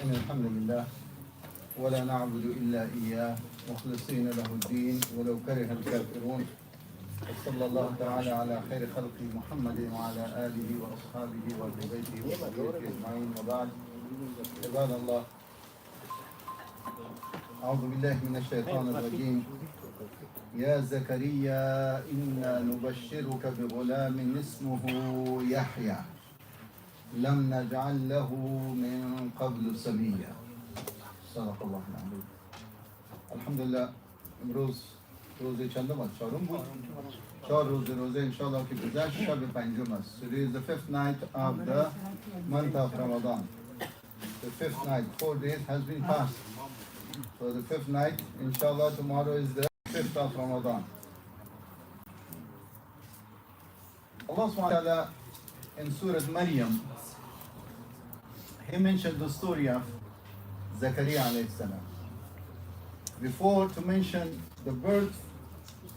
إن الحمد لله ولا نعبد إلا إياه مخلصين له الدين ولو كره الكافرون. وصلى الله تعالى على خير خلق محمد وعلى آله وأصحابه وأهل بيته وذريته أجمعين وبعد. عباد الله، أعوذ بالله من الشيطان الرجيم. يا زكريا إنا نبشرك بغلام اسمه يحيى لم نجعل له من قبل سميا. صدق الله العظيم. الحمد لله. امروز روز چندم است؟ چهارم بود؟ 4 روزه انشاءالله که گذشت شب پنجم است. So it is the 5th night of the month of Ramadan. The 5th night, 4 days has been passed. So the 5th night, inshallah, tomorrow is the 5th of Ramadan. Allah subhanahu wa ta'ala in Surah Maryam, He mentioned the story of Zakaria alayhi salam. Before to mention the birth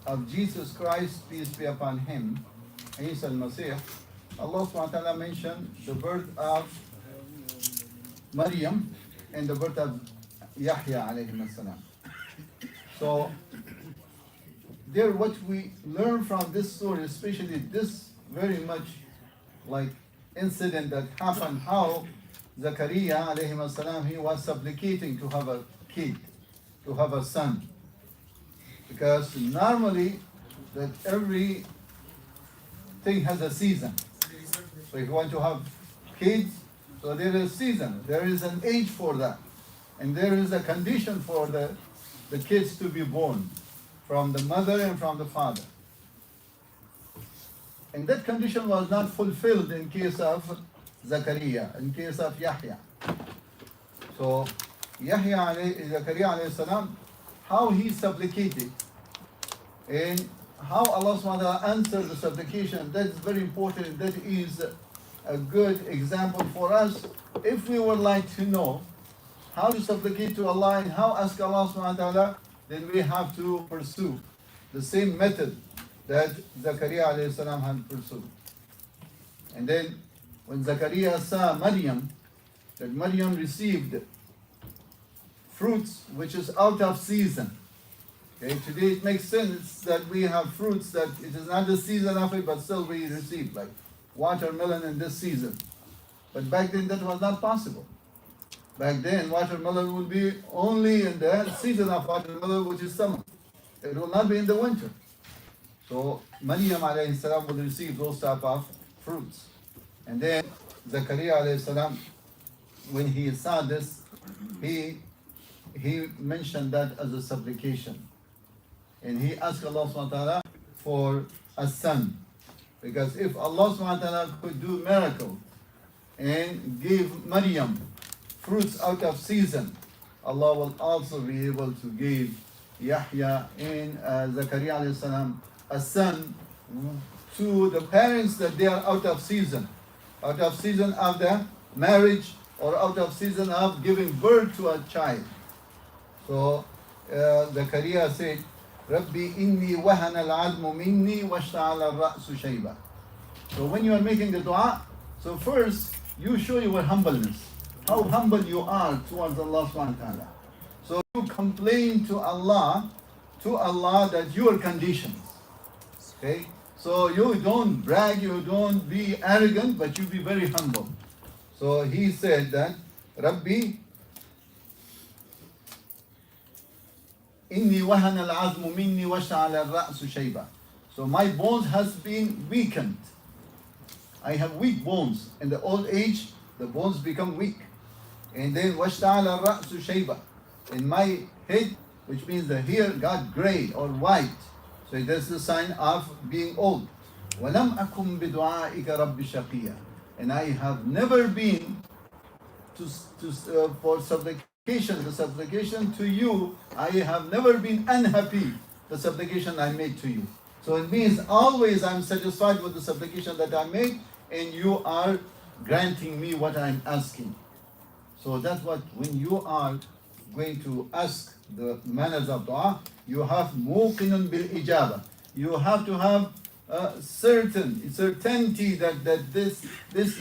of Jesus Christ, peace be upon him, Isa al-Masih, Allah subhanahu wa ta'ala mentioned the birth of Maryam and the birth of Yahya alayhi salam. So there what we learn from this story, especially this very much like incident that happened, how Zakaria alayhi salam, he was supplicating to have a kid, to have a son. Because normally that every thing has a season. So if you want to have kids, so there is a season, there is an age for that. And there is a condition for the kids to be born from the mother and from the father. And that condition was not fulfilled in case of Zakaria, in case of Yahya. So Zakaria alayhi salam, how he supplicated and how Allah subhanahu wa ta'ala answered the supplication, that is very important. That is a good example for us if we would like to know how to supplicate to Allah and how ask Allah subhanahu wa ta'ala, then we have to pursue the same method that Zakaria alayhi salam had pursued. And then when Zakaria saw Maryam, that Maryam received fruits which is out of season. Okay, today it makes sense that we have fruits that it is not the season of it, but still we receive, like watermelon in this season. But back then that was not possible. Back then watermelon would be only in the season of watermelon, which is summer. It will not be in the winter. So Maryam alayhi salam would receive those type of fruits. And then Zakaria alayhi salam, when he saw this, he mentioned that as a supplication. And he asked Allah subhanahu wa ta'ala for a son. Because if Allah subhanahu wa ta'ala could do miracle and give Maryam fruits out of season, Allah will also be able to give Yahya and Zakaria alayhi salam a son to the parents that they are out of season of the marriage or out of season of giving birth to a child. So Zakaria said, Rabbi inni wahana al-'azmu minni washta'ala ar-ra'su shayba. So when you are making the dua, so first you show your humbleness, how humble you are towards Allah subhanahu wa ta'ala. So you complain to Allah that your conditions. Okay? So you don't brag, you don't be arrogant, but you be very humble. So he said that, Rabbi, inni wahana al-'azmu minni washta'ala ar-ra'su shayba. So my bones has been weakened. I have weak bones. In the old age, the bones become weak. And then washta'ala ar-ra'su shayba. In my head, which means the hair got gray or white. So that's the sign of being old. وَلَمْ أَكُمْ بِدُعَائِكَ رَبِّ شَقِيًّا. And I have never been for supplication, the supplication to you, I have never been unhappy, the supplication I made to you. So it means always I'm satisfied with the supplication that I made, and you are granting me what I'm asking. So that's what, when you are going to ask the manners of dua, you have muqinun bil ijaba. You have to have certainty that this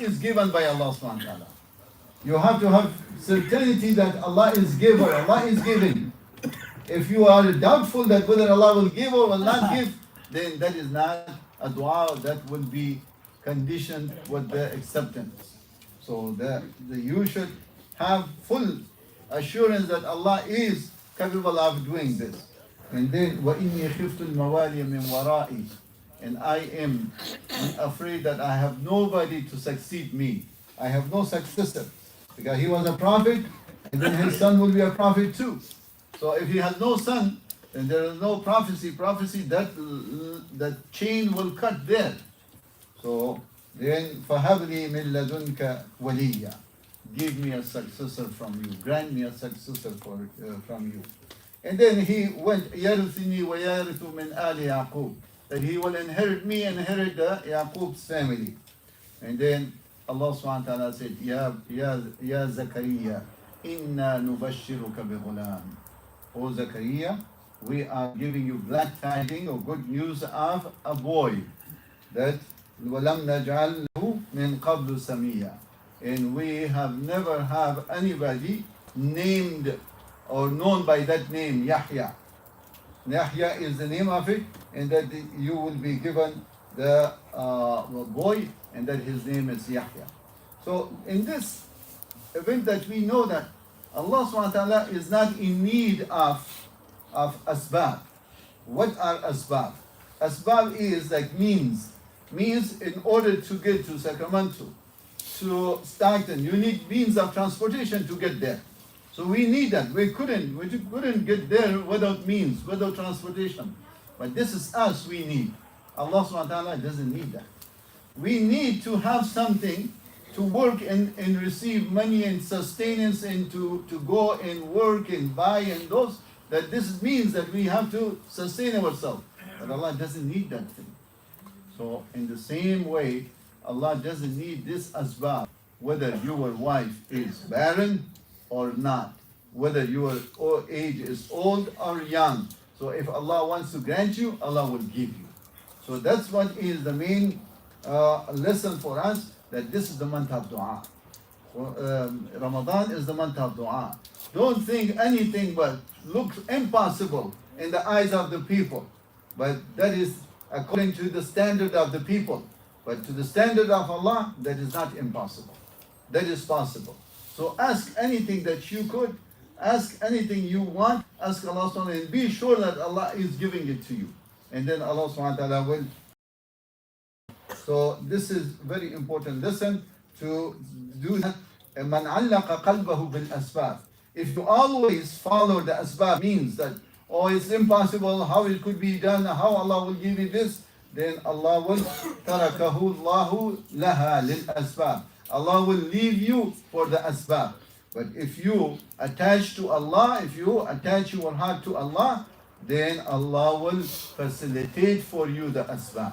is given by Allah subhanahu wa ta'ala. You have to have certainty that Allah is giver, Allah is giving. If you are doubtful that whether Allah will give or will not give, then that is not a dua that will be conditioned with the acceptance. So you should have full assurance that Allah is capable of doing this. And then وَإِنِّي خِفْتُ الْمَوَالِيَ مِنْ وَرَائِي, and I am afraid that I have nobody to succeed me. I have no successor. Because he was a prophet, and then his son will be a prophet too. So if he has no son, then there is no prophecy. Prophecy, that chain will cut there. So then, فَهَبْ لِي مِن لَدُنْكَ وَلِيًّا, give me a successor from you. Grant me a successor from you. And then he went, يَرِثُنِي وَيَرِثُ مِنْ آلِ يَعْقُوبَ, that he will inherit me, inherit Yaqub's family. And then Allah subhanahu wa ta'ala said, Ya Zakaria, inna nubashiruka bi-ghulam. O Zakaria, we are giving you glad tidings or good news of a boy, that وَلَمْ نَجْعَلْ لَهُ مِنْ قَبْلُ سَمِيًّا, and we have never have anybody named or known by that name, Yahya. Yahya is the name of it, and that you will be given the boy, and that his name is Yahya. So in this event that we know that Allah subhanahu wa ta'ala is not in need of asbab. What are asbab? Asbab is like means in order to get to Sacramento, to Stockton. You need means of transportation to get there. So we need that. We couldn't get there without means, without transportation. But this is us we need. Allah subhanahu wa ta'ala doesn't need that. We need to have something to work and receive money and sustenance, and to go and work and buy and those, that this means that we have to sustain ourselves. But Allah doesn't need that thing. So in the same way, Allah doesn't need this asbab, whether your wife is barren or not, whether your age is old or young. So if Allah wants to grant you, Allah will give you. So that's what is the main lesson for us, that this is the month of dua. Ramadan is the month of dua. Don't think anything but looks impossible in the eyes of the people. But that is according to the standard of the people. But to the standard of Allah, that is not impossible. That is possible. So ask anything that you could, ask anything you want, ask Allah subhanahu wa ta'ala, and be sure that Allah is giving it to you. And then Allah subhanahu wa ta'ala will. So this is very important lesson to do that. مَنْ عَلَّقَ قَلْبَهُ بِالْأَسْبَابِ. If you always follow the asbab, means that, oh, it's impossible, how it could be done, how Allah will give you this, then Allah will تَرَكَهُ اللَّهُ لَهَا لِلْأَسْبَابِ. Allah will leave you for the asbab. But if you attach to Allah, if you attach your heart to Allah, then Allah will facilitate for you the asbab.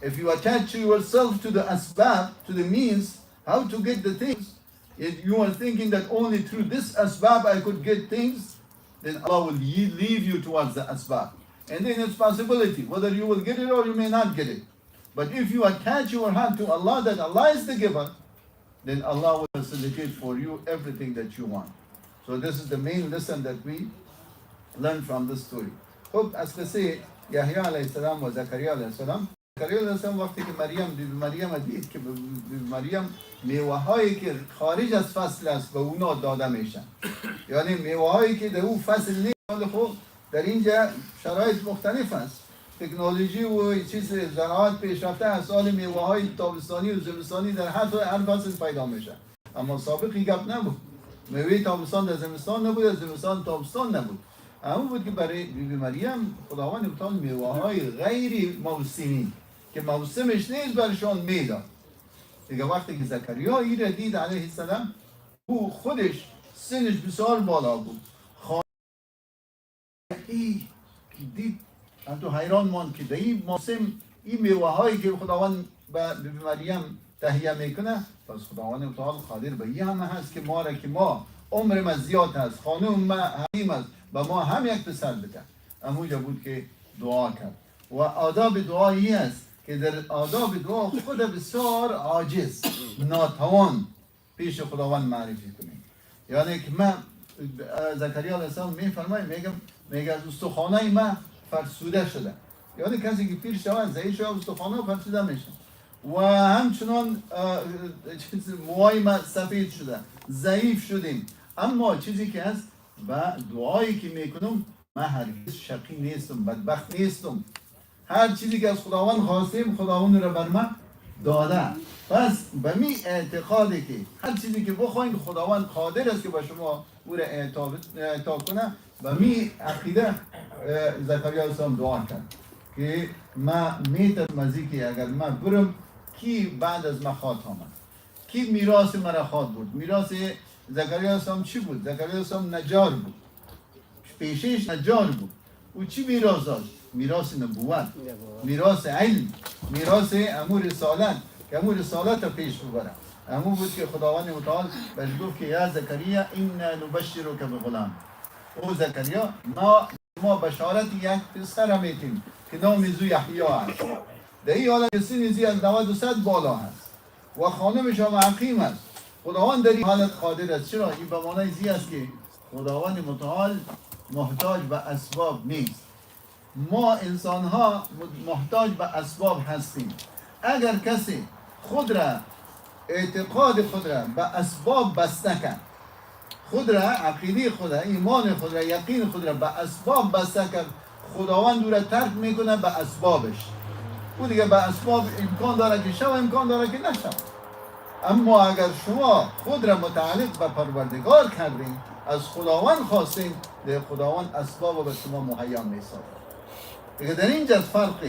If you attach yourself to the asbab, to the means, how to get the things, if you are thinking that only through this asbab I could get things, then Allah will leave you towards the asbab. And then it's possibility, whether you will get it or you may not get it. But if you attach your heart to Allah, that Allah is the giver, then Allah will facilitate for you everything that you want. So this is the main lesson that we learn from this story. Hope as we say, Yahya alayhi salam wa Zakaria alayhi salam. Zakaria alayhi salam وقتی که مریم دید که مریم میوه‌هایی که خارج از فصل است به اونا داده میشن. یعنی میوه‌هایی که در اون فصل نیست. خب در اینجا شرایط مختلف است. تکنولوژی و چیز زراعت پیشرفته از سال میوه‌های تابستانی و زمستانی در هر فصل پیدا میشه. اما سابقی گپ نبود. میوه تابستان در زمستان نبود، از زمستان تابستان نبود. همون بود که برای بیبی مریم خداوند امتحان میوه‌های غیر موسمی که موسمش نیست برشان میداد. دیگه وقتی که زکریا این دید علیه السلام، او خودش سنش بسیار بالا بود. دید تو حیران ماند که در این موسم این میوه هایی که خداوند به بیبی مریم تهیه میکنه، پس خداوند متعال قادر به این همه هست که ما عمر ما زیاد هست، خانم ما حریم است، به ما هم یک پسر بده. همونجا بود که دعا کرد. و آداب دعایی است که در آداب دعا خود بسیار عاجز، ناتوان پیش خداوند معرفی کنیم. یعنی که من زکریا علیه السلام میفرماید میگه از استخوانای من فرسوده شده. یعنی کسی که پیر شود ضعیف شود استخوانه فرسوده میشه و همچنان موهای ما سفید شده، ضعیف شدیم. اما چیزی که هست و دعایی که میکنم من هرگز شقی نیستم، بدبخت نیستم. هر چیزی که از خداوند خواستیم خداوند رو بر من داده. پس به می اعتقادی که هر چیزی که بخواین خداوند قادر است که با شما او را اعطا کنه، به می عقیده زکریا علیه السلام دعا کرد که من میتونم از که اگر من برم کی بعد از من خواهد آمد، کی میراث مرا خواهد بود. میراث زکریا علیه السلام چی بود؟ زکریا علیه السلام نجار بود، پیشش نجار بود. او چی میراث داشت؟ میراث نبوت، میراث علم، میراث امور رسالت که امور رسالت را پیش ببره. امور بود که خداوند متعال بهش گفت که یا زکریا انا نبشرک بغلام. او زکریا ما بشارت یک پسر میتیم که نام زو یحیی است. در این حالت سن زی از 90 بالا هست و خانمش هم عقیم است. خداوند در این حالت قادر است. چرا؟ این به معنای زی است که خداوند متعال محتاج به اسباب نیست. ما انسان ها محتاج به اسباب هستیم. اگر کسی خود را اعتقاد خود را به اسباب بسته کرد، خود را عقیده خود را ایمان خود را یقین خود را به اسباب بسته کرد، خداوند او را ترک میکنه به اسبابش. او دیگه به اسباب امکان داره که شو، امکان داره که نشو. اما اگر شما خود را متعلق به پروردگار کردین، از خداوند خواستین، در خداوند اسباب به شما مهیا میسازد. دیگه در اینجا فرق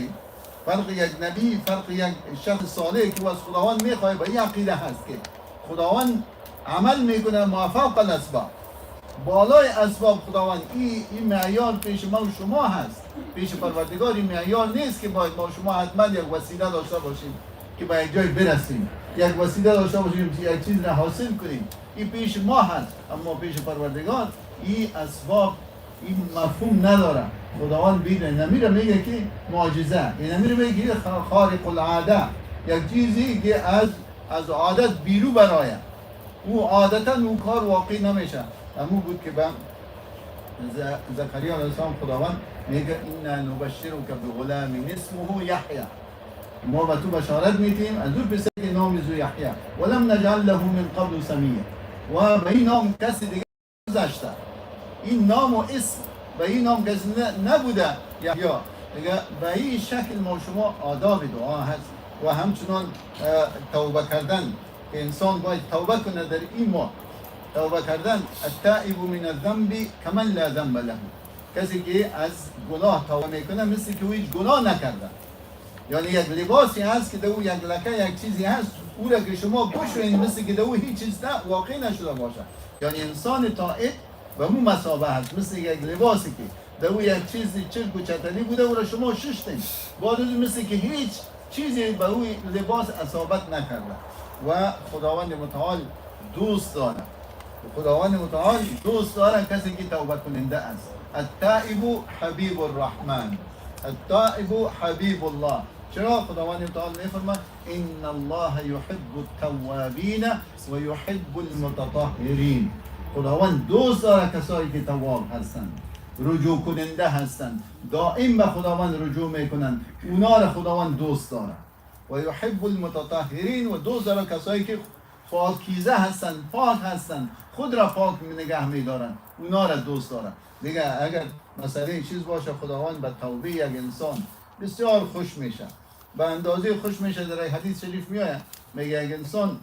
یک نبی، فرق یک شخص صالح که از خداوند میخواد به این عقیده هست که خداوند عمل میکنه موافق الاسباب، بالای اسباب خداوند. این معیار پیش ما و شما هست، پیش پروردگار این معیار نیست که باید ما شما حتما یک وسیله داشته باشیم که به یک جای برسیم، یک وسیله داشته باشیم که یک چیز را حاصل کنیم. این پیش ما هست، اما پیش پروردگار این اسباب این مفهوم نداره. خداوند بیده نمیره میگه که معجزه، این نمیره میگه که خارق العاده، یک چیزی که از عادت بیرو برایه. او عادتا او کار واقعی نمیشه. همون بود که به زکریا علیه السلام خداوند میگه اینا نبشرک بغلام اسمه یحیی. ما به تو بشارت میتیم از اون پسر که نام زو یحیی ولم نجعل له من قبل سمیه. و به این نام کسی دیگه گذاشته، این نام و اسم به این نام کسی نبوده یحیی. دیگه به این شکل ما شما آداب دعا هست و همچنان توبه کردن که انسان باید توبه کنه در این ماه. توبه کردن التائب من الذنب کمن لا ذنب له. کسی که از گناه توبه میکنه مثل که او هیچ گناه نکرده. یعنی یک لباسی هست که در او یک لکه یک چیزی هست، او را که شما بشوین مثل که در او هیچ چیز واقعی نشده باشه. یعنی انسان تائب به مو مثابه هست، مثل یک لباسی که در او یک چیزی چرک و چتلی بوده، او را شما ششتین بعد مثل که هیچ چیزی به او لباس اصابت نکرده. و خداوند متعال دوست داره، خداوند متعال دوست داره کسی که توبه کننده است. التائب حبیب الرحمن، التائب حبیب الله. چرا خداوند متعال میفرماید ان الله یحب التوابین و یحب المتطهرین. خداوند دوست داره کسایی که تواب هستند، رجوع کننده هستند، دائم به خداوند رجوع میکنند، اونا را خداوند دوست داره. و یحب المتطهرین، و دوست داره کسایی که پاکیزه هستند، پاک هستند، خود را پاک نگه میدارن، اونا را دوست دارن. دیگه اگر مسئله چیز باشه خداوند به توبه یک انسان بسیار خوش میشه، به اندازه خوش میشه. در حدیث شریف میاد میگه یک انسان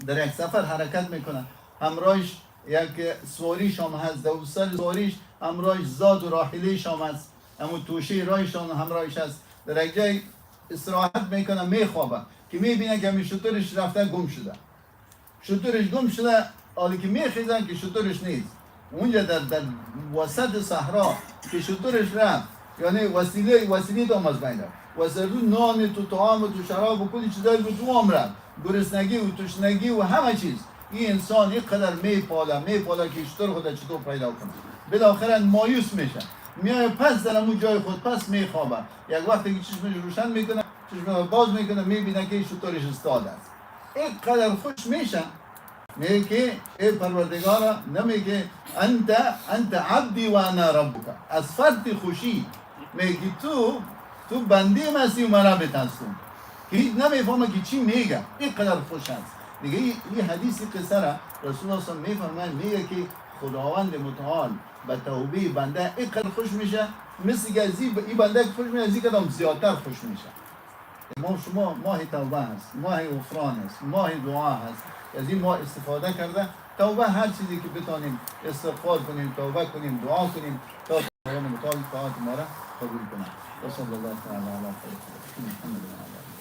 در یک سفر حرکت میکنه، همراهش یک سواریش هم هست، در سر سواریش همراهش زاد و راحلیش هم هست، اما توشه رایشان همراهش هست. در یک جای استراحت میکنه، میخوابه که میبینه که همین شترش رفته گم شده، شترش گم شده. حالی که میخیزن که شترش نیست اونجا در وسط صحرا که شترش رفت، یعنی وسیله دام از بین رفت، وسیله نان تو طعام و تو شراب و کلی چیزایی بود تو هم رفت، گرسنگی و تشنگی و همه چیز. این انسان یک قدر میپاله که شتر خود چطور پیدا کنه. بالاخره مایوس میشه، میای پس در همون جای خود پس میخوابه. یک وقتی که چشمش روشن میکنه، چشمش باز میکنه، میبینه که شترش استاد است. یک قدر خوش میشه میگه که ای پروردگارا، نمیگه انت عبدی و انا ربک. از فرد خوشی میگه تو بنده من هستی و من ربت هستم، که هیچ نمیفهمه که چی میگه، اینقدر خوش هست. دیگه این حدیث قصه را رسول الله صلی الله علیه و آله میگه که خداوند متعال به توبه بنده اینقدر خوش میشه، مثل که این بنده خوش میشه از این قدم زیادتر خوش میشه. ما شما ماه توبه هست، ماه غفران هست، ماه دعا هست. از این ماه استفاده کرده توبه، هر چیزی که بتانیم استغفار کنیم، توبه کنیم، دعا کنیم تا خداوند متعال طاعت ما را قبول کنه. و صلی الله تعالی علی محمد.